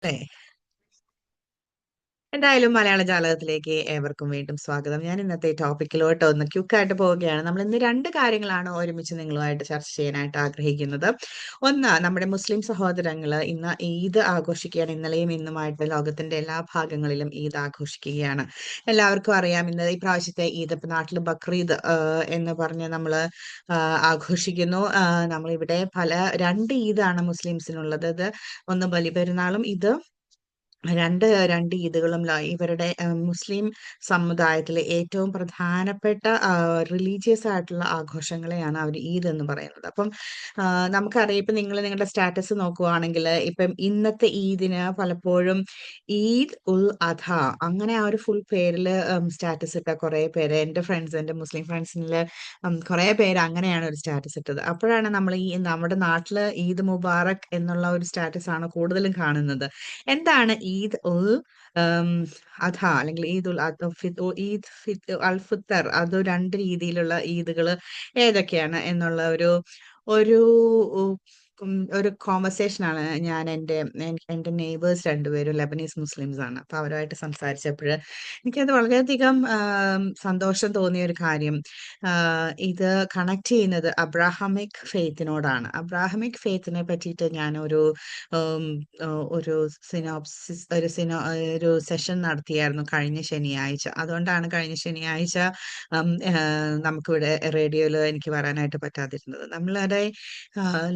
അതെ. എന്തായാലും മലയാള ജാലകത്തിലേക്ക് ഏവർക്കും വീണ്ടും സ്വാഗതം. ഞാൻ ഇന്നത്തെ ടോപ്പിക്കിലോട്ട് ഒന്ന് ക്യുക്കായിട്ട് പോവുകയാണ്. നമ്മൾ ഇന്ന് 2 കാര്യങ്ങളാണ് ഒരുമിച്ച് നിങ്ങളുമായിട്ട് ചർച്ച ചെയ്യാനായിട്ട് ആഗ്രഹിക്കുന്നത്. ഒന്ന്, നമ്മുടെ മുസ്ലിം സഹോദരങ്ങള് ഇന്ന് ഈദ് ആഘോഷിക്കുകയാണ്. ഇന്നലെയും ഇന്നുമായിട്ട് ലോകത്തിന്റെ എല്ലാ ഭാഗങ്ങളിലും ഈദ് ആഘോഷിക്കുകയാണ്. എല്ലാവർക്കും അറിയാം, ഇന്ന് ഈ പ്രാവശ്യത്തെ ഈദ് ഇപ്പൊ നാട്ടില് ബക്രീദ് എന്ന് പറഞ്ഞ് നമ്മള് ആഘോഷിക്കുന്നു. നമ്മളിവിടെ 2 ഈദാണ് മുസ്ലിംസിനുള്ളത്. ഒന്ന് ബലിപെരുന്നാളും രണ്ട് ഈദുകളും ഇവരുടെ മുസ്ലിം സമുദായത്തിലെ ഏറ്റവും പ്രധാനപ്പെട്ട റിലീജിയസ് ആയിട്ടുള്ള ആഘോഷങ്ങളെയാണ് അവർ ഈദ് എന്ന് പറയുന്നത്. അപ്പം നമുക്കറിയാം, ഇപ്പം നിങ്ങൾ നിങ്ങളുടെ സ്റ്റാറ്റസ് നോക്കുവാണെങ്കിൽ ഇപ്പം ഇന്നത്തെ ഈദിന് പലപ്പോഴും ഈദ് ഉൽ അധ, അങ്ങനെ ആ ഒരു ഫുൾ പേരിൽ സ്റ്റാറ്റസ് ഇട്ട കുറേ പേര്, എൻ്റെ ഫ്രണ്ട്സ്, എൻ്റെ മുസ്ലിം ഫ്രണ്ട്സിൽ കുറേ പേര് അങ്ങനെയാണ് ഒരു സ്റ്റാറ്റസ് ഇട്ടത്. അപ്പോഴാണ് നമ്മൾ നമ്മുടെ നാട്ടിൽ ഈദ് മുബാറക് എന്നുള്ള ഒരു സ്റ്റാറ്റസ് ആണ് കൂടുതലും കാണുന്നത്. എന്താണ് ഈദ് ഉൽ ഉം, അധ അല്ലെങ്കിൽ ഈദ് ഉൽ അൽ ഫിത്തർ, അത് 2 രീതിയിലുള്ള ഈദുകൾ ഏതൊക്കെയാണ് എന്നുള്ള ഒരു ഒരു ഉ- ഒരു കോൺവെർസേഷൻ ആണ് ഞാൻ എൻ്റെ നെയ്ബേഴ്സ് രണ്ടുപേരും ലെബനീസ് മുസ്ലിംസ് ആണ്. അപ്പൊ അവരുമായിട്ട് സംസാരിച്ചപ്പോൾ എനിക്കത് വളരെയധികം സന്തോഷം തോന്നിയ ഒരു കാര്യം, ഇത് കണക്ട് ചെയ്യുന്നത് അബ്രാഹമിക് ഫെയ്ത്തിനോടാണ്. അബ്രാഹമിക് ഫെയ്ത്തിനെ പറ്റിയിട്ട് ഞാനൊരു ഉം, ഒരു സിനോപ്സിസ് ഒരു സെഷൻ നടത്തിയായിരുന്നു കഴിഞ്ഞ ശനിയാഴ്ച. അതുകൊണ്ടാണ് കഴിഞ്ഞ ശനിയാഴ്ച നമുക്കിവിടെ റേഡിയോയിൽ എനിക്ക് വരാനായിട്ട് പറ്റാതിരുന്നത്. നമ്മളുടെ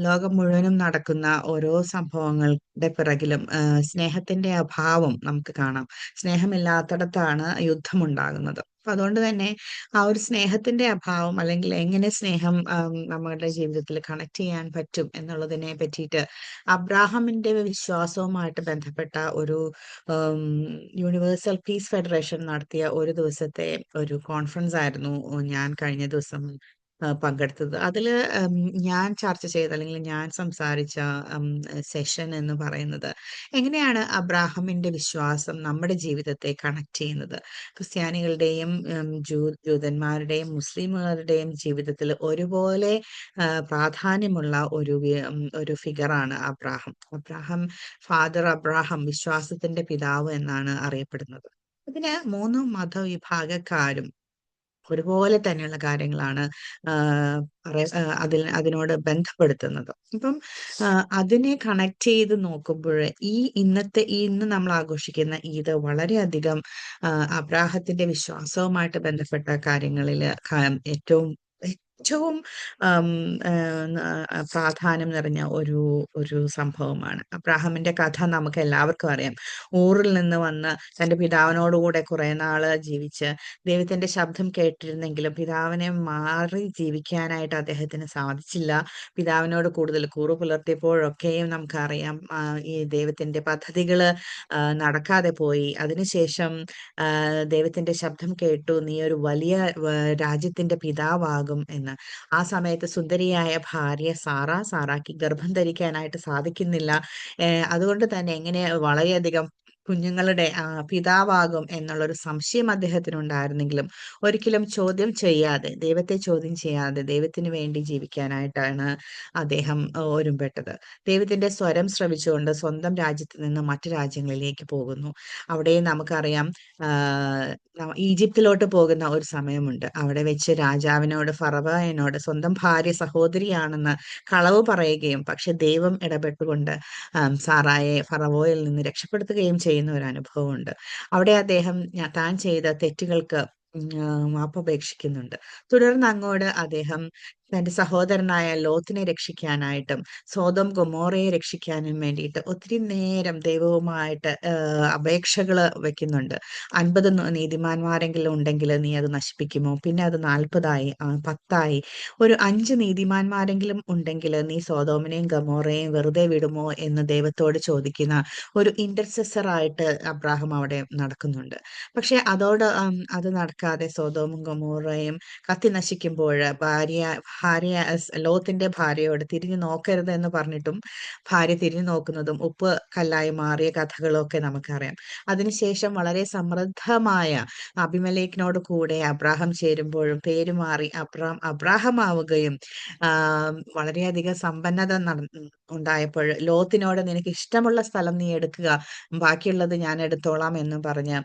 ലോകം മുഴുവനും നടക്കുന്ന ഓരോ സംഭവങ്ങളുടെ പിറകിലും സ്നേഹത്തിന്റെ അഭാവം നമുക്ക് കാണാം. സ്നേഹമില്ലാത്തിടത്താണ് യുദ്ധമുണ്ടാകുന്നത്. അപ്പൊ അതുകൊണ്ട് തന്നെ ആ ഒരു സ്നേഹത്തിന്റെ അഭാവം, അല്ലെങ്കിൽ എങ്ങനെ സ്നേഹം നമ്മുടെ ജീവിതത്തിൽ കണക്ട് ചെയ്യാൻ പറ്റും എന്നുള്ളതിനെ പറ്റിയിട്ട് അബ്രാഹമിന്റെ വിശ്വാസവുമായിട്ട് ബന്ധപ്പെട്ട ഒരു യൂണിവേഴ്സൽ പീസ് ഫെഡറേഷൻ നടത്തിയ ഒരു ദിവസത്തെ ഒരു കോൺഫറൻസ് ആയിരുന്നു ഞാൻ കഴിഞ്ഞ ദിവസം പങ്കെടുത്തത്. അതില് ഞാൻ ചർച്ച ചെയ്ത, അല്ലെങ്കിൽ ഞാൻ സംസാരിച്ച സെഷൻ എന്ന് പറയുന്നത്, എങ്ങനെയാണ് അബ്രാഹമിന്റെ വിശ്വാസം നമ്മുടെ ജീവിതത്തെ കണക്ട് ചെയ്യുന്നത്. ക്രിസ്ത്യാനികളുടെയും ജൂതന്മാരുടെയും മുസ്ലിമുകളുടെയും ജീവിതത്തിൽ ഒരുപോലെ പ്രാധാന്യമുള്ള ഒരു ഫിഗറാണ് അബ്രാഹം. ഫാദർ അബ്രാഹം വിശ്വാസത്തിന്റെ പിതാവ് എന്നാണ് അറിയപ്പെടുന്നത്. ഇതിന് 3 മതവിഭാഗക്കാരും ഒരുപോലെ തന്നെയുള്ള കാര്യങ്ങളാണ് അതിനോട് ബന്ധപ്പെടുത്തുന്നത്. ഇപ്പം അതിനെ കണക്ട് ചെയ്ത് നോക്കുമ്പോൾ ഇന്ന് നമ്മൾ ആഘോഷിക്കുന്ന ഈദ് വളരെയധികം അബ്രാഹത്തിന്റെ വിശ്വാസവുമായിട്ട് ബന്ധപ്പെട്ട കാര്യങ്ങളിൽ ഏറ്റവും ഏറ്റവും ആം, ആ, പ്രാധാന്യം നിറഞ്ഞ ഒരു ഒരു സംഭവമാണ്. അബ്രാഹമിന്റെ കഥ നമുക്ക് എല്ലാവർക്കും അറിയാം. ഊറിൽ നിന്ന് വന്ന് തന്റെ പിതാവിനോടുകൂടെ കുറെ നാള് ജീവിച്ച് ദൈവത്തിന്റെ ശബ്ദം കേട്ടിരുന്നെങ്കിലും പിതാവിനെ മാറി ജീവിക്കാനായിട്ട് അദ്ദേഹത്തിന് സാധിച്ചില്ല. പിതാവിനോട് കൂടുതൽ കൂറു പുലർത്തിയപ്പോഴൊക്കെയും നമുക്കറിയാം, ഈ ദൈവത്തിന്റെ പദ്ധതികള് നടക്കാതെ പോയി. അതിനുശേഷം ദൈവത്തിന്റെ ശബ്ദം കേട്ടു, നീ ഒരു വലിയ രാജ്യത്തിന്റെ പിതാവാകും എന്ന്. ആ സമയത്ത് സുന്ദരിയായ ഭാര്യ സാറാക്ക് ഗർഭം ധരിക്കാനായിട്ട് സാധിക്കുന്നില്ല. അതുകൊണ്ട് തന്നെ എങ്ങനെ വളരെയധികം കുഞ്ഞുങ്ങളുടെ പിതാവാകും എന്നുള്ളൊരു സംശയം അദ്ദേഹത്തിനുണ്ടായിരുന്നെങ്കിലും ഒരിക്കലും ദൈവത്തെ ചോദ്യം ചെയ്യാതെ ദൈവത്തിന് വേണ്ടി ജീവിക്കാനായിട്ടാണ് അദ്ദേഹം ഒരുമ്പെട്ടത്. ദൈവത്തിന്റെ സ്വരം ശ്രവിച്ചുകൊണ്ട് സ്വന്തം രാജ്യത്ത് നിന്ന് മറ്റു രാജ്യങ്ങളിലേക്ക് പോകുന്നു. അവിടെ നമുക്കറിയാം, ഈജിപ്തിലോട്ട് പോകുന്ന ഒരു സമയമുണ്ട്. അവിടെ വെച്ച് ഫറവോനോട് സ്വന്തം ഭാര്യ സഹോദരിയാണെന്ന് കളവ് പറയുകയും, പക്ഷെ ദൈവം ഇടപെട്ടുകൊണ്ട് സാറായെ ഫറവോയിൽ നിന്ന് രക്ഷപ്പെടുത്തുകയും ചെയ്യുന്ന ഒരു അനുഭവമുണ്ട്. അവിടെ അദ്ദേഹം താൻ ചെയ്ത തെറ്റുകൾക്ക് മാപ്പപേക്ഷിക്കുന്നുണ്ട്. തുടർന്ന് അങ്ങോട്ട് അദ്ദേഹം തന്റെ സഹോദരനായ ലോത്തിനെ രക്ഷിക്കാനായിട്ടും സോതോം ഗൊമോറയെ രക്ഷിക്കാനും വേണ്ടിയിട്ട് ഒത്തിരി നേരം ദൈവവുമായിട്ട് അപേക്ഷകള് വെക്കുന്നുണ്ട്. 50 നീതിമാന്മാരെങ്കിലും ഉണ്ടെങ്കിൽ നീ അത് നശിപ്പിക്കുമോ? പിന്നെ അത് 40ആയി, 10ആയി. ഒരു 5 നീതിമാന്മാരെങ്കിലും ഉണ്ടെങ്കിൽ നീ സോതോമിനെയും ഗമോറയെയും വെറുതെ വിടുമോ എന്ന് ദൈവത്തോട് ചോദിക്കുന്ന ഒരു ഇന്റർസെസർ ആയിട്ട് അബ്രാഹാം അവിടെ നടക്കുന്നുണ്ട്. പക്ഷെ അത് നടക്കാതെ സോതോമും ഗമോറയും കത്തി നശിക്കുമ്പോൾ ലോത്തിന്റെ ഭാര്യയോട് തിരിഞ്ഞു നോക്കരുത് എന്ന് പറഞ്ഞിട്ടും ഭാര്യ തിരിഞ്ഞു നോക്കുന്നതും ഉപ്പ് കല്ലായി മാറിയ കഥകളൊക്കെ നമുക്കറിയാം. അതിനുശേഷം വളരെ സമൃദ്ധമായ അബിമേലെക്കിനോട് കൂടെ അബ്രാഹാം ചേരുമ്പോഴും പേര് മാറി അബ്രാഹാം ആവുകയും വളരെയധികം സമ്പന്നത ഉണ്ടായപ്പോൾ ലോത്തിനോട് നിനക്ക് ഇഷ്ടമുള്ള സ്ഥലം നീ എടുക്കുക, ബാക്കിയുള്ളത് ഞാൻ എടുത്തോളാം എന്നും പറഞ്ഞ്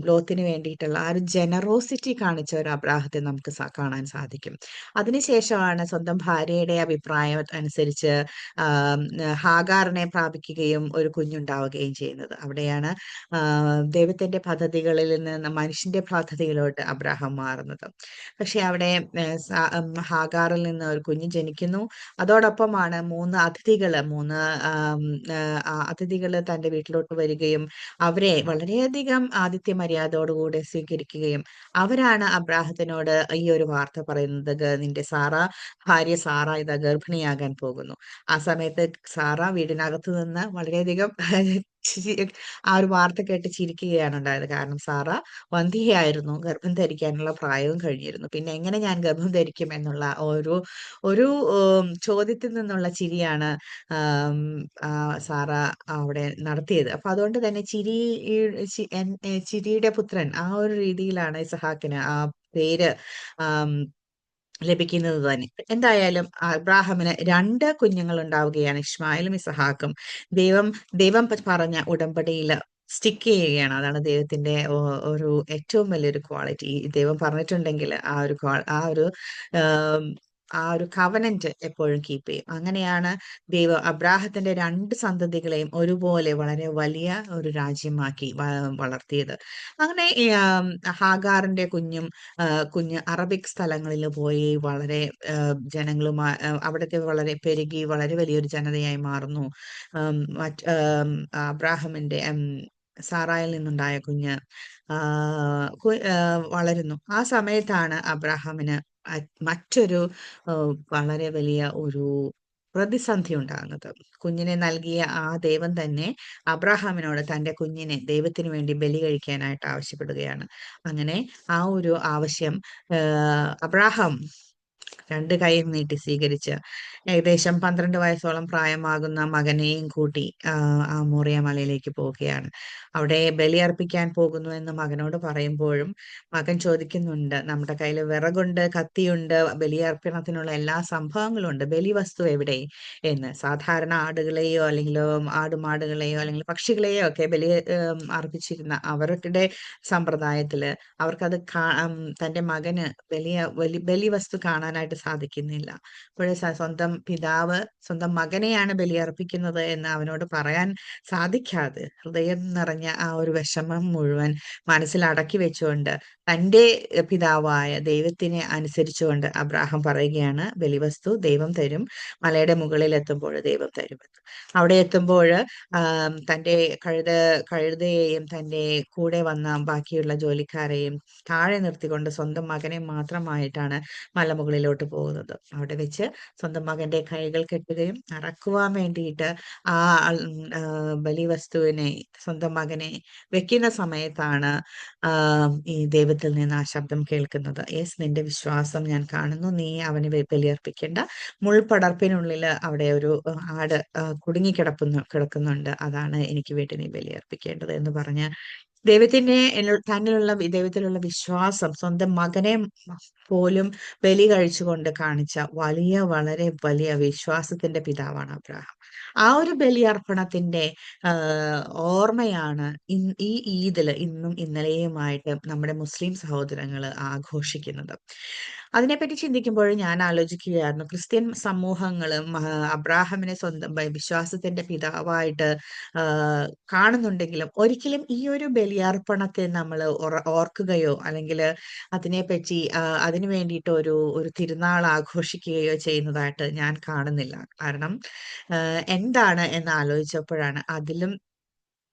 ലോത്തിന് വേണ്ടിയിട്ടുള്ള ആ ഒരു ജനറോസിറ്റി കാണിച്ച ഒരു അബ്രാഹത്തെ നമുക്ക് കാണാൻ സാധിക്കും. അതിനുശേഷമാണ് സ്വന്തം ഭാര്യയുടെ അഭിപ്രായം അനുസരിച്ച് ഹാഗാറിനെ പ്രാപിക്കുകയും ഒരു കുഞ്ഞുണ്ടാവുകയും ചെയ്യുന്നത്. അവിടെയാണ് ദൈവത്തിന്റെ പദ്ധതികളിൽ നിന്ന് മനുഷ്യന്റെ പദ്ധതിയിലോട്ട് അബ്രാഹാം മാറുന്നത്. പക്ഷെ അവിടെ ഹാഗാറിൽ നിന്ന് ഒരു കുഞ്ഞ് ജനിക്കുന്നു. അതോടൊപ്പമാണ് അതിഥികള് തന്റെ വീട്ടിലോട്ട് വരികയും അവരെ വളരെയധികം ആതിഥ്യ മര്യാദയോടുകൂടെ സ്വീകരിക്കുകയും അവരാണ് അബ്രാഹത്തിനോട് ഈ ഒരു വാർത്ത പറയുന്നത്, നിന്റെ ഭാര്യ സാറ ഇതാ ഗർഭിണിയാകാൻ പോകുന്നു. ആ സമയത്ത് സാറ വീടിനകത്ത് നിന്ന് വളരെയധികം ആ ഒരു വാർത്ത കേട്ട് ചിരിക്കുകയാണ് ഉണ്ടായത്. കാരണം സാറ വന്ധ്യയായിരുന്നു, ഗർഭം ധരിക്കാനുള്ള പ്രായവും കഴിഞ്ഞിരുന്നു. പിന്നെ എങ്ങനെ ഞാൻ ഗർഭം ധരിക്കും എന്നുള്ള ഒരു ഒരു ചോദ്യത്തിൽ നിന്നുള്ള ചിരിയാണ് സാറ അവിടെ നടത്തിയത്. അപ്പൊ അതുകൊണ്ട് തന്നെ ചിരിയുടെ പുത്രൻ ആ ഒരു രീതിയിലാണ് ഇസഹാക്കിന് ആ പേര് ലഭിക്കുന്നത് തന്നെ. എന്തായാലും അബ്രാഹാമിന് 2 കുഞ്ഞുങ്ങൾ ഉണ്ടാവുകയാണ്, ഇശ്മായേലും ഇസഹാക്കും. ദൈവം ദൈവം പറഞ്ഞ ഉടമ്പടിയിൽ സ്റ്റിക്ക് ചെയ്യുകയാണ്. അതാണ് ദൈവത്തിന്റെ ഒരു ഏറ്റവും വലിയൊരു ക്വാളിറ്റി. ദൈവം പറഞ്ഞിട്ടുണ്ടെങ്കിൽ ആ ഒരു കവനന്റ് എപ്പോഴും കീപ്പ് ചെയ്യും. അങ്ങനെയാണ് ദൈവം അബ്രാഹത്തിന്റെ 2 സന്തതികളെയും ഒരുപോലെ വളരെ വലിയ ഒരു രാജ്യമാക്കി വളർത്തിയത്. അങ്ങനെ ഹാഗാറിന്റെ കുഞ്ഞ് അറബിക് സ്ഥലങ്ങളിൽ പോയി വളരെ അവിടുത്തെ വളരെ പെരുകി വളരെ വലിയൊരു ജനതയായി മാറുന്നു. അബ്രാഹമിന്റെ സാറായിൽ നിന്നുണ്ടായ കുഞ്ഞ് വളരുന്നു. ആ സമയത്താണ് അബ്രാഹാമിന് മറ്റൊരു വളരെ വലിയ ഒരു പ്രതിസന്ധി ഉണ്ടാകുന്നത്. കുഞ്ഞിനെ നൽകിയ ആ ദൈവം തന്നെ അബ്രാഹാമിനോട് തന്റെ കുഞ്ഞിനെ ദൈവത്തിന് വേണ്ടി ബലി കഴിക്കാനായിട്ട് ആവശ്യപ്പെടുകയാണ്. അങ്ങനെ ആ ഒരു ആവശ്യം അബ്രാഹാം 2 കൈയും നീട്ടി സ്വീകരിച്ച് ഏകദേശം 12 വയസ്സോളം പ്രായമാകുന്ന മകനെയും കൂട്ടി ആ മോറിയ മലയിലേക്ക് പോവുകയാണ്. അവിടെ ബലിയർപ്പിക്കാൻ പോകുന്നു എന്ന് മകനോട് പറയുമ്പോഴും മകൻ ചോദിക്കുന്നുണ്ട്, നമ്മുടെ കയ്യിൽ വിറകുണ്ട്, കത്തിയുണ്ട്, ബലിയർപ്പണത്തിനുള്ള എല്ലാ സംഭവങ്ങളും ഉണ്ട്, ബലിവസ്തു എവിടെ എന്ന്. സാധാരണ ആടുകളെയോ അല്ലെങ്കിൽ ആടുമാടുകളെയോ അല്ലെങ്കിൽ പക്ഷികളെയോ ഒക്കെ അർപ്പിച്ചിരുന്ന അവരുടെ സമ്പ്രദായത്തില് അവർക്കത് തന്റെ മകന് ബലിവസ്തു കാണാനായിട്ട് സാധിക്കുന്നില്ല. അപ്പോഴേ സ്വന്തം മകനെയാണ് ബലിയർപ്പിക്കുന്നത് എന്ന് അവനോട് പറയാൻ സാധിക്കാതെ ഹൃദയം നിറഞ്ഞ ആ ഒരു വിഷമം മുഴുവൻ മനസ്സിൽ അടക്കി വെച്ചുകൊണ്ട് തന്റെ പിതാവായ ദൈവത്തിനെ അനുസരിച്ചുകൊണ്ട് അബ്രാഹാം പറയുകയാണ്, ബലിവസ്തു ദൈവം തരും, മലയുടെ മുകളിൽ എത്തുമ്പോൾ ദൈവം തരുമെന്ന്. അവിടെ എത്തുമ്പോൾ തന്റെ കഴുതയെയും തന്റെ കൂടെ വന്ന ബാക്കിയുള്ള ജോലിക്കാരെയും താഴെ നിർത്തിക്കൊണ്ട് സ്വന്തം മകനെ മാത്രമായിട്ടാണ് മലമുകളിലോട്ട് പോകുന്നത്. അവിടെ വെച്ച് സ്വന്തം മകന്റെ കൈകൾ കെട്ടുകയും അറക്കുവാൻ വേണ്ടിയിട്ട് ആ ബലിവസ്തുവിനെ സ്വന്തം മകനെ വെക്കുന്ന സമയത്താണ് ഈ ദൈവത്തിൽ നിന്ന് ആ ശബ്ദം കേൾക്കുന്നത്. യെസ്, നിന്റെ വിശ്വാസം ഞാൻ കാണുന്നു, നീ അവന് ബലിയർപ്പിക്കേണ്ട, മുൾപടർപ്പിനുള്ളിൽ അവിടെ ഒരു ആട് കിടക്കുന്നുണ്ട്, അതാണ് എനിക്ക് വേണ്ടി നീ ബലിയർപ്പിക്കേണ്ടത് എന്ന് പറഞ്ഞ് ദൈവത്തിലുള്ള വിശ്വാസം സ്വന്തം മകനെ പോലും ബലി കഴിച്ചുകൊണ്ട് കാണിച്ച വളരെ വലിയ വിശ്വാസത്തിന്റെ പിതാവാണ് അബ്രാഹാം. ആ ഒരു ബലിയർപ്പണത്തിന്റെ ഓർമ്മയാണ് ഈ ഈദില് ഇന്നും ഇന്നലെയുമായിട്ട് നമ്മുടെ മുസ്ലിം സഹോദരങ്ങൾ ആഘോഷിക്കുന്നത്. അതിനെപ്പറ്റി ചിന്തിക്കുമ്പോൾ ഞാൻ ആലോചിക്കുകയായിരുന്നു, ക്രിസ്ത്യൻ സമൂഹങ്ങളും അബ്രാഹാമിനെ സ്വന്തം വിശ്വാസത്തിന്റെ പിതാവായിട്ട് കാണുന്നുണ്ടെങ്കിലും ഒരിക്കലും ഈ ഒരു ബലിയർപ്പണത്തെ നമ്മൾ ഓർക്കുകയോ അല്ലെങ്കിൽ അതിനെപ്പറ്റി അതിനു വേണ്ടിയിട്ട് ഒരു തിരുനാൾ ആഘോഷിക്കുകയോ ചെയ്യുന്നതായിട്ട് ഞാൻ കാണുന്നില്ല. കാരണം എന്താണ് എന്ന് ആലോചിച്ചപ്പോഴാണ് അതിലും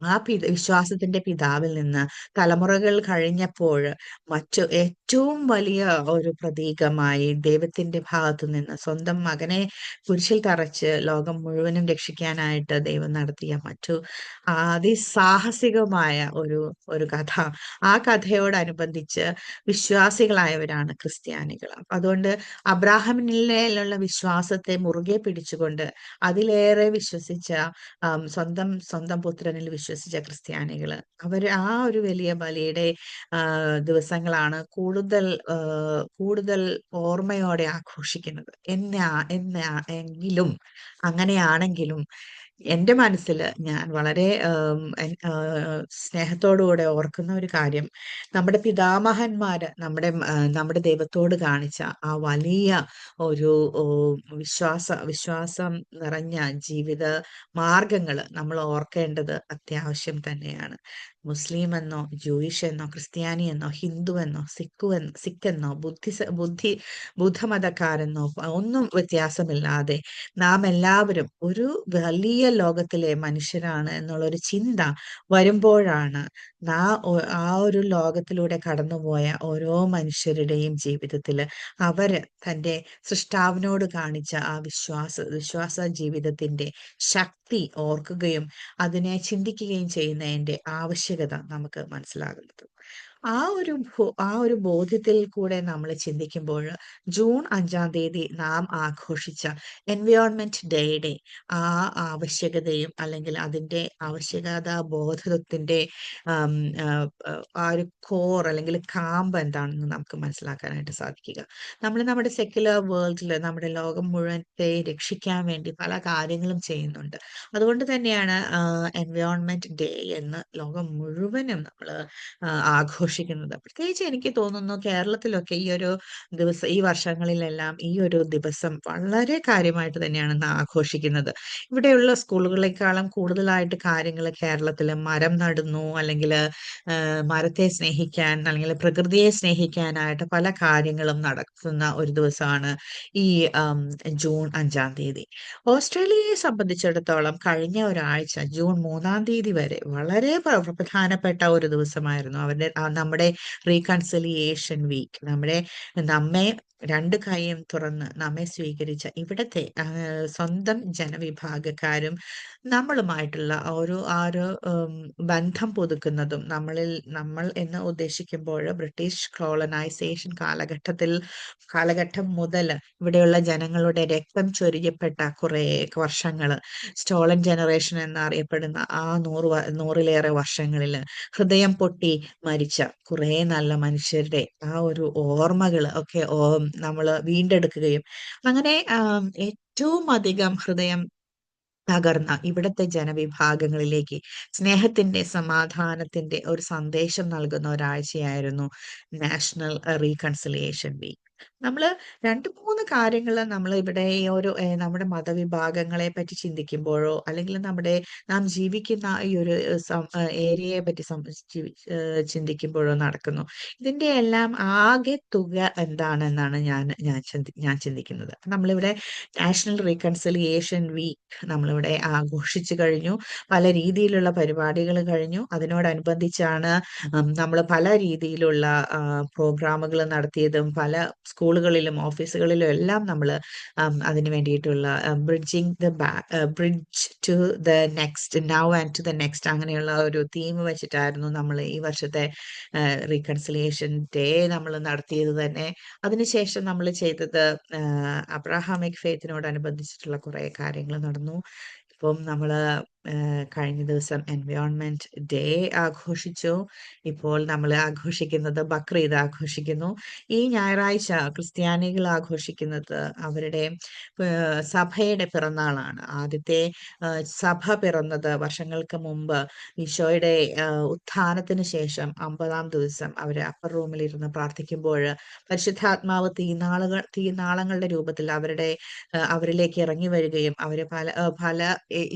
ആ വിശ്വാസത്തിന്റെ പിതാവിൽ നിന്ന് തലമുറകൾ കഴിഞ്ഞപ്പോൾ മറ്റു ഏറ്റവും വലിയ ഒരു പ്രതീകമായി ദൈവത്തിന്റെ ഭാഗത്തു നിന്ന് സ്വന്തം മകനെ കുരിശിൽ തറച്ച് ലോകം മുഴുവനും രക്ഷിക്കാനായിട്ട് ദൈവം നടത്തിയ മറ്റു അതിസാഹസികമായ ഒരു കഥ. ആ കഥയോടനുബന്ധിച്ച് വിശ്വാസികളായവരാണ് ക്രിസ്ത്യാനികൾ. അതുകൊണ്ട് അബ്രാഹാമിലുള്ള വിശ്വാസത്തെ മുറുകെ പിടിച്ചുകൊണ്ട് അതിലേറെ വിശ്വസിച്ച സ്വന്തം സ്വന്തം പുത്രനിൽ വിശ്വസിച്ച ക്രിസ്ത്യാനികള് അവര് ആ ഒരു വലിയ ബലിയുടെ ദിവസങ്ങളാണ് കൂടുതൽ ഓർമ്മയോടെ ആഘോഷിക്കുന്നത്. എങ്കിലും അങ്ങനെയാണെങ്കിലും എന്റെ മനസ്സില് ഞാൻ വളരെ സ്നേഹത്തോടുകൂടെ ഓർക്കുന്ന ഒരു കാര്യം, നമ്മുടെ പിതാമഹന്മാര് നമ്മുടെ ദൈവത്തോട് കാണിച്ച ആ വലിയ ഒരു ഓ, വിശ്വാസം നിറഞ്ഞ ജീവിത മാർഗങ്ങള് നമ്മൾ ഓർക്കേണ്ടത് അത്യാവശ്യം തന്നെയാണ്. മുസ്ലിം എന്നോ ജൂയിഷ് എന്നോ ക്രിസ്ത്യാനി എന്നോ ഹിന്ദു എന്നോ സിഖ് എന്നോ ബുദ്ധമതക്കാരെന്നോ ഒന്നും വ്യത്യാസമില്ലാതെ നാം എല്ലാവരും ഒരു വലിയ ലോകത്തിലെ മനുഷ്യരാണ് എന്നുള്ളൊരു ചിന്ത വരുമ്പോഴാണ് ആ ഒരു ലോകത്തിലൂടെ കടന്നുപോയ ഓരോ മനുഷ്യരുടെയും ജീവിതത്തില് അവര് തന്റെ സൃഷ്ടാവിനോട് കാണിച്ച ആ വിശ്വാസ ജീവിതത്തിന്റെ ശക്തി ഓർക്കുകയും അതിനെ ചിന്തിക്കുകയും ചെയ്യുന്നതിന്റെ ആവശ്യകത നമുക്ക് മനസ്സിലാകുന്നത്. ആ ഒരു ബോധ്യത്തിൽ കൂടെ നമ്മൾ ചിന്തിക്കുമ്പോൾ ജൂൺ 5-ാം തീയതി നാം ആഘോഷിച്ച എൻവയോൺമെന്റ് ഡേയുടെ ആ ആവശ്യകതയും അല്ലെങ്കിൽ അതിന്റെ ആവശ്യകത ബോധത്തിന്റെ ആം, ആ, ആ ഒരു കോർ അല്ലെങ്കിൽ കാമ്പ് എന്താണെന്ന് നമുക്ക് മനസ്സിലാക്കാനായിട്ട് സാധിക്കുക. നമ്മൾ നമ്മുടെ സെക്യുലർ വേൾഡിൽ നമ്മുടെ ലോകം മുഴുവത്തെ രക്ഷിക്കാൻ വേണ്ടി പല കാര്യങ്ങളും ചെയ്യുന്നുണ്ട്. അതുകൊണ്ട് തന്നെയാണ് എൻവയോൺമെന്റ് ഡേ എന്ന് ലോകം മുഴുവനും നമ്മൾ ആഘോഷിക്കുന്നത്. പ്രത്യേകിച്ച് എനിക്ക് തോന്നുന്നു കേരളത്തിലൊക്കെ ഈ വർഷങ്ങളിലെല്ലാം ഈ ഒരു ദിവസം വളരെ കാര്യമായിട്ട് തന്നെയാണ് ഇന്ന് ആഘോഷിക്കുന്നത്. ഇവിടെയുള്ള സ്കൂളുകളെക്കാളും കൂടുതലായിട്ട് കാര്യങ്ങൾ കേരളത്തിൽ മരം നടുന്നു, അല്ലെങ്കിൽ മരത്തെ സ്നേഹിക്കാൻ അല്ലെങ്കിൽ പ്രകൃതിയെ സ്നേഹിക്കാനായിട്ട് പല കാര്യങ്ങളും നടത്തുന്ന ഒരു ദിവസമാണ് ഈ ജൂൺ 5-ാം തീയതി. ഓസ്ട്രേലിയയെ സംബന്ധിച്ചിടത്തോളം കഴിഞ്ഞ ഒരാഴ്ച ജൂൺ 3-ാം തീയതി വരെ വളരെ പ്രധാനപ്പെട്ട ഒരു ദിവസമായിരുന്നു. നമ്മുടെ റീകൺസിലിയേഷൻ വീക്ക്. നമ്മെ രണ്ട് കൈയും തുറന്ന് നമ്മെ സ്വീകരിച്ച ഇവിടത്തെ സ്വന്തം ജനവിഭാഗക്കാരും നമ്മളുമായിട്ടുള്ള ആ ഒരു ബന്ധം പുതുക്കുന്നതും, നമ്മൾ എന്ന് ഉദ്ദേശിക്കുമ്പോൾ ബ്രിട്ടീഷ് കോളനൈസേഷൻ കാലഘട്ടം മുതൽ ഇവിടെയുള്ള ജനങ്ങളുടെ രക്തം ചൊരിയപ്പെട്ട കുറെ വർഷങ്ങള്, സ്റ്റോളൻ ജനറേഷൻ എന്നറിയപ്പെടുന്ന ആ നൂറിലേറെ വർഷങ്ങളില് ഹൃദയം പൊട്ടി മരിച്ച കുറെ നല്ല മനുഷ്യരുടെ ആ ഒരു ഓർമ്മകള് ഒക്കെ നമ്മള് വീണ്ടെടുക്കുകയും അങ്ങനെ ഏറ്റവും അധികം ഹൃദയം തകർന്ന ഇവിടുത്തെ ജനവിഭാഗങ്ങളിലേക്ക് സ്നേഹത്തിന്റെ സമാധാനത്തിന്റെ ഒരു സന്ദേശം നൽകുന്ന ഒരാഴ്ചയായിരുന്നു നാഷണൽ റീകൺസിലിയേഷൻ വീക്ക്. നമ്മള് രണ്ട് മൂന്ന് കാര്യങ്ങൾ നമ്മൾ ഇവിടെ ഈ നമ്മുടെ മതവിഭാഗങ്ങളെ പറ്റി ചിന്തിക്കുമ്പോഴോ അല്ലെങ്കിൽ നാം ജീവിക്കുന്ന ഈ ഒരു ഏരിയയെ പറ്റി ചിന്തിക്കുമ്പോഴോ നടക്കുന്നു. ഇതിന്റെ എല്ലാം ആകെ തുക എന്താണെന്നാണ് ഞാൻ ചിന്തിക്കുന്നത്. നമ്മളിവിടെ നാഷണൽ റീകൺസിലിയേഷൻ വീക്ക് നമ്മളിവിടെ ആഘോഷിച്ചു കഴിഞ്ഞു. പല രീതിയിലുള്ള പരിപാടികൾ കഴിഞ്ഞു. അതിനോടനുബന്ധിച്ചാണ് നമ്മൾ പല രീതിയിലുള്ള പ്രോഗ്രാമുകൾ നടത്തിയതും പല സ്കൂളുകളിലും ഓഫീസുകളിലും എല്ലാം നമ്മൾ അതിന് വേണ്ടിയിട്ടുള്ള bridge to the next, now and to the next അങ്ങനെയുള്ള ഒരു തീം വെച്ചിട്ടായിരുന്നു നമ്മൾ ഈ വർഷത്തെ റീകൺസിലിയേഷൻ ഡേ നമ്മൾ നടത്തിയത് തന്നെ. അതിനുശേഷം നമ്മൾ ചെയ്തത് അബ്രാഹാമിക് ഫെയ്ത്തിനോടനുബന്ധിച്ചിട്ടുള്ള കുറെ കാര്യങ്ങൾ നടന്നു. ഇപ്പം നമ്മള് കഴിഞ്ഞ ദിവസം എൻവയോൺമെന്റ് ഡേ ആഘോഷിച്ചു. ഇപ്പോൾ നമ്മൾ ആഘോഷിക്കുന്നത് ബക്രീദ് ആഘോഷിക്കുന്നു. ഈ ഞായറാഴ്ച ക്രിസ്ത്യാനികൾ ആഘോഷിക്കുന്നത് അവരുടെ സഭയുടെ പിറന്നാളാണ്. ആദ്യത്തെ സഭ പിറന്നത് വർഷങ്ങൾക്ക് മുമ്പ് ഈശോയുടെ ഉത്ഥാനത്തിന് ശേഷം 50-ാം ദിവസം അവര് അപ്പർ റൂമിൽ ഇരുന്ന് പ്രാർത്ഥിക്കുമ്പോൾ പരിശുദ്ധാത്മാവ് തീനാളങ്ങളുടെ രൂപത്തിൽ അവരിലേക്ക് ഇറങ്ങി വരികയും അവര് പല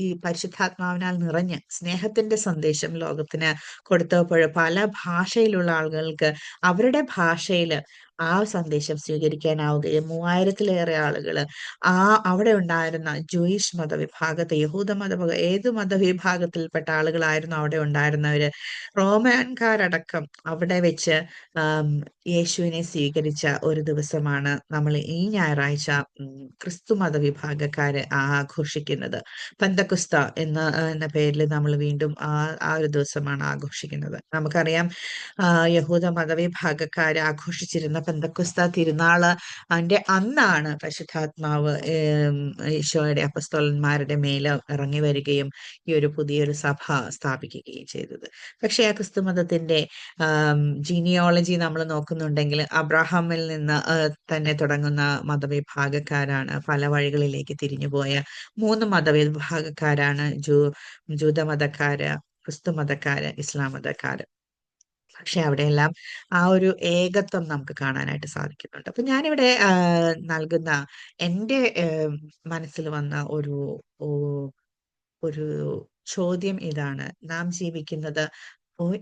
ഈ പരിശുദ്ധാത്മാവിനാൽ നിറഞ്ഞ് സ്നേഹത്തിന്റെ സന്ദേശം ലോകത്തിന് കൊടുത്തപ്പോൾ പല ഭാഷയിലുള്ള ആളുകൾക്ക് അവരുടെ ഭാഷയിൽ ആ സന്ദേശം സ്വീകരിക്കാനാവുകയും 3000-ലേറെ ആളുകള് ആ അവിടെ ഉണ്ടായിരുന്ന ജൂയിഷ് മതവിഭാഗത്തെ, യഹൂദ ഏത് മതവിഭാഗത്തിൽപ്പെട്ട ആളുകളായിരുന്നു അവിടെ ഉണ്ടായിരുന്നവര്, റോമാൻകാരടക്കം അവിടെ വെച്ച് ആം, യേശുവിനെ സ്വീകരിച്ച ഒരു ദിവസമാണ് നമ്മൾ ഈ ഞായറാഴ്ച ക്രിസ്തു മതവിഭാഗക്കാര് ആഘോഷിക്കുന്നത്. പെന്തക്കുസ്ത എന്ന പേരിൽ നമ്മൾ വീണ്ടും ആ ഒരു ദിവസമാണ് ആഘോഷിക്കുന്നത്. നമുക്കറിയാം, ആ, യഹൂദ മതവിഭാഗക്കാര് ആഘോഷിച്ചിരുന്ന പെന്തക്കുസ്ത തിരുനാള് അതിന്റെ അന്നാണ് പരിശുദ്ധാത്മാവ് ഈശോയുടെ അപ്പസ്തോലന്മാരുടെ മേല് ഇറങ്ങി വരികയും ഈ ഒരു പുതിയൊരു സഭ സ്ഥാപിക്കുകയും ചെയ്തത്. പക്ഷേ ആ ക്രിസ്തുമതത്തിന്റെ ജീനിയോളജി നമ്മൾ നോക്കുന്നുണ്ടെങ്കിൽ അബ്രാഹാമിൽ നിന്ന് തന്നെ തുടങ്ങുന്ന മതവിഭാഗക്കാരാണ് പല വഴികളിലേക്ക് തിരിഞ്ഞുപോയ 3 മതവിഭാഗക്കാരാണ്: ജൂതമതക്കാര്, ക്രിസ്തു മതക്കാര്, ഇസ്ലാം മതക്കാര്. പക്ഷെ അവിടെയെല്ലാം ആ ഒരു ഏകത്വം നമുക്ക് കാണാനായിട്ട് സാധിക്കുന്നുണ്ട്. അപ്പൊ ഞാനിവിടെ നൽകുന്ന എൻ്റെ മനസ്സിൽ വന്ന ഒരു ചോദ്യം ഇതാണ്: നാം ജീവിക്കുന്നത്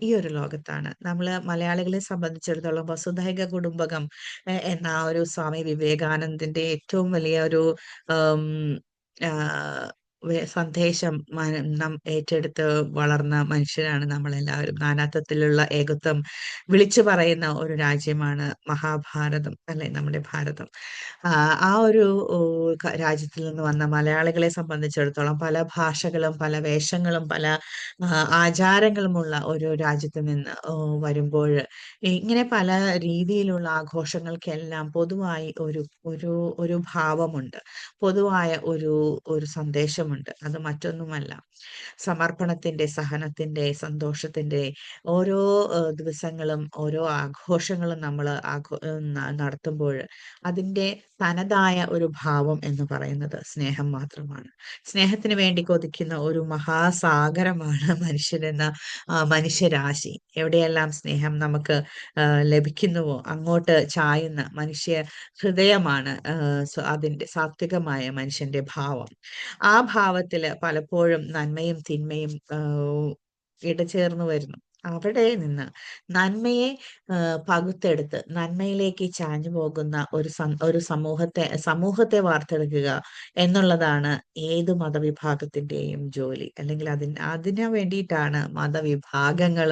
ഈ ഒരു ലോകത്താണ്. നമ്മള് മലയാളികളെ സംബന്ധിച്ചിടത്തോളം വസുധൈക കുടുംബകം എന്ന ആ ഒരു സ്വാമി വിവേകാനന്ദന്റെ ഏറ്റവും വലിയ ഒരു ഉം, ആ, സന്ദേശം നാം ഏറ്റെടുത്ത് വളർന്ന മനുഷ്യരാണ് നമ്മളെല്ലാവരും. നാനാത്വത്തിലുള്ള ഏകത്വം വിളിച്ചു പറയുന്ന ഒരു രാജ്യമാണ് മഹാഭാരതം, അല്ലെ, നമ്മുടെ ഭാരതം. ആ ആ ഒരു രാജ്യത്തിൽ നിന്ന് വന്ന മലയാളികളെ സംബന്ധിച്ചിടത്തോളം പല ഭാഷകളും പല വേഷങ്ങളും പല ആചാരങ്ങളുമുള്ള ഒരു രാജ്യത്ത് നിന്ന് വരുമ്പോൾ ഇങ്ങനെ പല രീതിയിലുള്ള ആഘോഷങ്ങൾക്കെല്ലാം പൊതുവായി ഒരു ഒരു ഒരു ഭാവമുണ്ട്, പൊതുവായ ഒരു സന്ദേശമുണ്ട്. അത് മറ്റൊന്നുമല്ല, സമർപ്പണത്തിന്റെ, സഹനത്തിന്റെ, സന്തോഷത്തിന്റെ ഓരോ ദിവസങ്ങളും ഓരോ ആഘോഷങ്ങളും നമ്മൾ നടത്തുമ്പോൾ അതിന്റെ തനതായ ഒരു ഭാവം എന്ന് പറയുന്നത് സ്നേഹം മാത്രമാണ്. സ്നേഹത്തിന് വേണ്ടി കൊതിക്കുന്ന ഒരു മഹാസാഗരമാണ് മനുഷ്യരെന്ന മനുഷ്യരാശി. എവിടെയെല്ലാം സ്നേഹം നമുക്ക് ലഭിക്കുന്നുവോ അങ്ങോട്ട് ചായുന്ന മനുഷ്യ ഹൃദയമാണ് അതിന്റെ സാത്വികമായ മനുഷ്യന്റെ ഭാവം. ആ ഭാവത്തില് പലപ്പോഴും നന്മയും തിന്മയും ഇടചേർന്ന് വരുന്നു. അവിടെ നിന്ന് നന്മയെ പകുത്തെടുത്ത് നന്മയിലേക്ക് ചാഞ്ഞു പോകുന്ന ഒരു സമൂഹത്തെ വാർത്തെടുക്കുക എന്നുള്ളതാണ് ഏത് മതവിഭാഗത്തിന്റെയും ജോലി. അല്ലെങ്കിൽ അതിനു വേണ്ടിയിട്ടാണ് മതവിഭാഗങ്ങൾ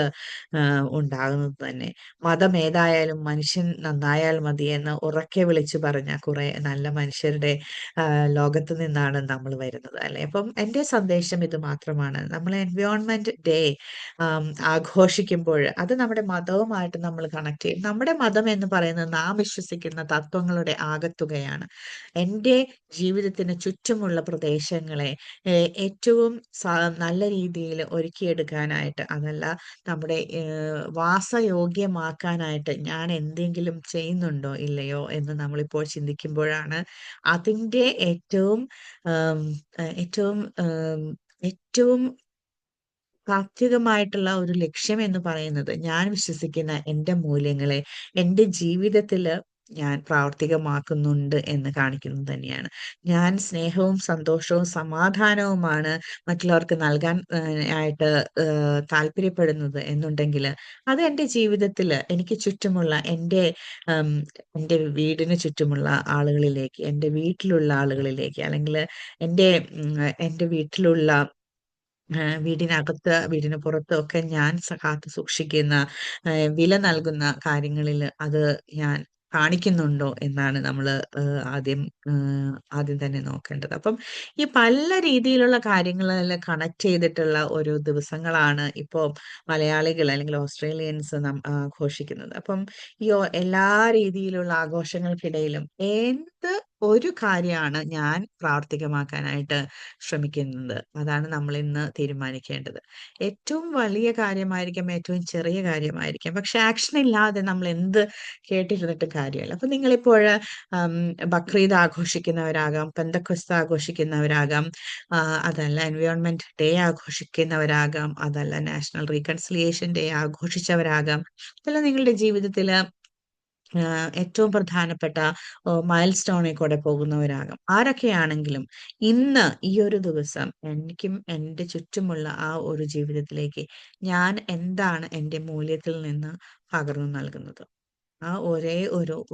ഉണ്ടാകുന്നത് തന്നെ. മതം ഏതായാലും മനുഷ്യൻ നന്നായാൽ മതി എന്ന് ഉറക്കെ വിളിച്ചു പറഞ്ഞ കുറെ നല്ല മനുഷ്യരുടെ ലോകത്ത് നിന്നാണ് നമ്മൾ വരുന്നത്, അല്ലെ? അപ്പം എൻ്റെ സന്ദേശം ഇത് മാത്രമാണ്: നമ്മൾ എൻവയോൺമെന്റ് ഡേ ആഘോഷിക്കുമ്പോൾ അത് നമ്മുടെ മതവുമായിട്ട് നമ്മൾ കണക്ട് ചെയ്യും. നമ്മുടെ മതം എന്ന് പറയുന്നത് നാം വിശ്വസിക്കുന്ന തത്വങ്ങളുടെ ആകത്തുകയാണ്. എൻ്റെ ജീവിതത്തിന് ചുറ്റുമുള്ള പ്രദേശങ്ങളെ ഏറ്റവും നല്ല രീതിയിൽ ഒരുക്കിയെടുക്കാനായിട്ട്, അതല്ല നമ്മുടെ വാസയോഗ്യമാക്കാനായിട്ട് ഞാൻ എന്തെങ്കിലും ചെയ്യുന്നുണ്ടോ ഇല്ലയോ എന്ന് നമ്മളിപ്പോൾ ചിന്തിക്കുമ്പോഴാണ് അതിൻ്റെ ഏറ്റവും ആം, ഏറ്റവും ഏറ്റവും താത്വികമായിട്ടുള്ള ഒരു ലക്ഷ്യം എന്ന് പറയുന്നത് ഞാൻ വിശ്വസിക്കുന്ന എൻ്റെ മൂല്യങ്ങളെ എൻ്റെ ജീവിതത്തില് ഞാൻ പ്രാവർത്തികമാക്കുന്നുണ്ട് എന്ന് കാണിക്കുന്നത് തന്നെയാണ്. ഞാൻ സ്നേഹവും സന്തോഷവും സമാധാനവുമാണ് മറ്റുള്ളവർക്ക് നൽകാൻ ആയിട്ട് താല്പര്യപ്പെടുന്നത് എന്നുണ്ടെങ്കിൽ അത് എൻ്റെ ജീവിതത്തില് എനിക്ക് ചുറ്റുമുള്ള ഉം, എൻ്റെ വീടിന് ചുറ്റുമുള്ള ആളുകളിലേക്ക്, എൻ്റെ വീട്ടിലുള്ള ആളുകളിലേക്ക്, അല്ലെങ്കിൽ എൻ്റെ എൻ്റെ വീട്ടിലുള്ള വീടിനകത്ത് വീടിന് പുറത്ത് ഒക്കെ ഞാൻ കാത്തു സൂക്ഷിക്കുന്ന വില നൽകുന്ന കാര്യങ്ങളിൽ അത് ഞാൻ കാണിക്കുന്നുണ്ടോ എന്നാണ് നമ്മൾ ആദ്യം ആദ്യം തന്നെ നോക്കേണ്ടത്. അപ്പം ഈ പല രീതിയിലുള്ള കാര്യങ്ങളിൽ കണക്ട് ചെയ്തിട്ടുള്ള ഒരു ദിവസങ്ങളാണ് ഇപ്പോൾ മലയാളികൾ അല്ലെങ്കിൽ ഓസ്ട്രേലിയൻസ് ആഘോഷിക്കുന്നത്. അപ്പം എല്ലാ രീതിയിലുള്ള ആഘോഷങ്ങൾക്കിടയിലും എന്ത് ഒരു കാര്യമാണ് ഞാൻ പ്രാവർത്തികമാക്കാനായിട്ട് ശ്രമിക്കുന്നത്? അതാണ് നമ്മൾ ഇന്ന് തീരുമാനിക്കേണ്ടത്. ഏറ്റവും വലിയ കാര്യമായിരിക്കാം, ഏറ്റവും ചെറിയ കാര്യമായിരിക്കാം, പക്ഷെ ആക്ഷൻ ഇല്ലാതെ നമ്മൾ എന്ത് കേട്ടിരുന്നിട്ട് കാര്യമല്ല. അപ്പൊ നിങ്ങളിപ്പോൾ ബക്രീദ് ആഘോഷിക്കുന്നവരാകാം, പെന്തക്കൊസ്ത ആഘോഷിക്കുന്നവരാകാം, അതല്ല എൻവയോൺമെന്റ് ഡേ ആഘോഷിക്കുന്നവരാകാം, അതല്ല നാഷണൽ റീകൺസിലിയേഷൻ ഡേ ആഘോഷിച്ചവരാകാം, അതല്ല നിങ്ങളുടെ ജീവിതത്തിൽ ഏറ്റവും പ്രധാനപ്പെട്ട മൈൽ സ്റ്റോണിൽ കൂടെ പോകുന്നവരാകാം. ആരൊക്കെയാണെങ്കിലും ഇന്ന് ഈ ഒരു ദിവസം എനിക്കും എൻ്റെ ചുറ്റുമുള്ള ആ ഒരു ജീവിതത്തിലേക്ക് ഞാൻ എന്താണ് എൻ്റെ മൂല്യത്തിൽ നിന്ന് പകർന്നു നൽകുന്നത്? ആ ഒരേ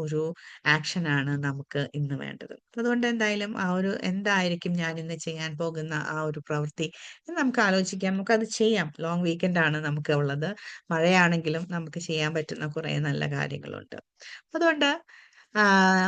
ഒരു ആക്ഷനാണ് നമുക്ക് ഇന്ന് വേണ്ടത്. അതുകൊണ്ട് എന്തായാലും ആ ഒരു എന്തായിരിക്കും ഞാൻ ഇന്ന് ചെയ്യാൻ പോകുന്ന ആ ഒരു പ്രവൃത്തി എന്ന് നമുക്ക് ആലോചിക്കാം. നമുക്കത് ചെയ്യാം. ലോങ് വീക്കെൻഡ് ആണ് നമുക്ക് ഉള്ളത്. മഴയാണെങ്കിലും നമുക്ക് ചെയ്യാൻ പറ്റുന്ന കുറേ നല്ല കാര്യങ്ങളുണ്ട്. അതുകൊണ്ട്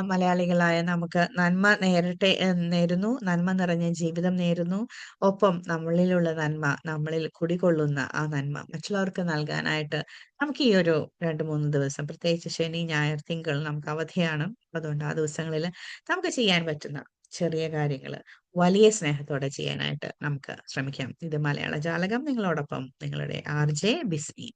മലയാളികളായ നമുക്ക് നന്മ നേരട്ടെ എന്ന് നേരുന്നു. നന്മ നിറഞ്ഞ ജീവിതം നേരുന്നു. ഒപ്പം നമ്മളിലുള്ള നന്മ, നമ്മളിൽ കുടികൊള്ളുന്ന ആ നന്മ മറ്റുള്ളവർക്ക് നൽകാനായിട്ട് നമുക്ക് ഈ ഒരു 2, 3 ദിവസം പ്രത്യേകിച്ച് ശനി, ഞായർ, തിങ്കൾ നമുക്ക് അവധിയാണ്. അതുകൊണ്ട് ആ ദിവസങ്ങളില് നമുക്ക് ചെയ്യാൻ പറ്റുന്ന ചെറിയ കാര്യങ്ങള് വലിയ സ്നേഹത്തോടെ ചെയ്യാനായിട്ട് നമുക്ക് ശ്രമിക്കാം. ഇത് മലയാള ജാലകം നിങ്ങളോടൊപ്പം നിങ്ങളുടെ ആർ‌ജെ ബിസ്മി.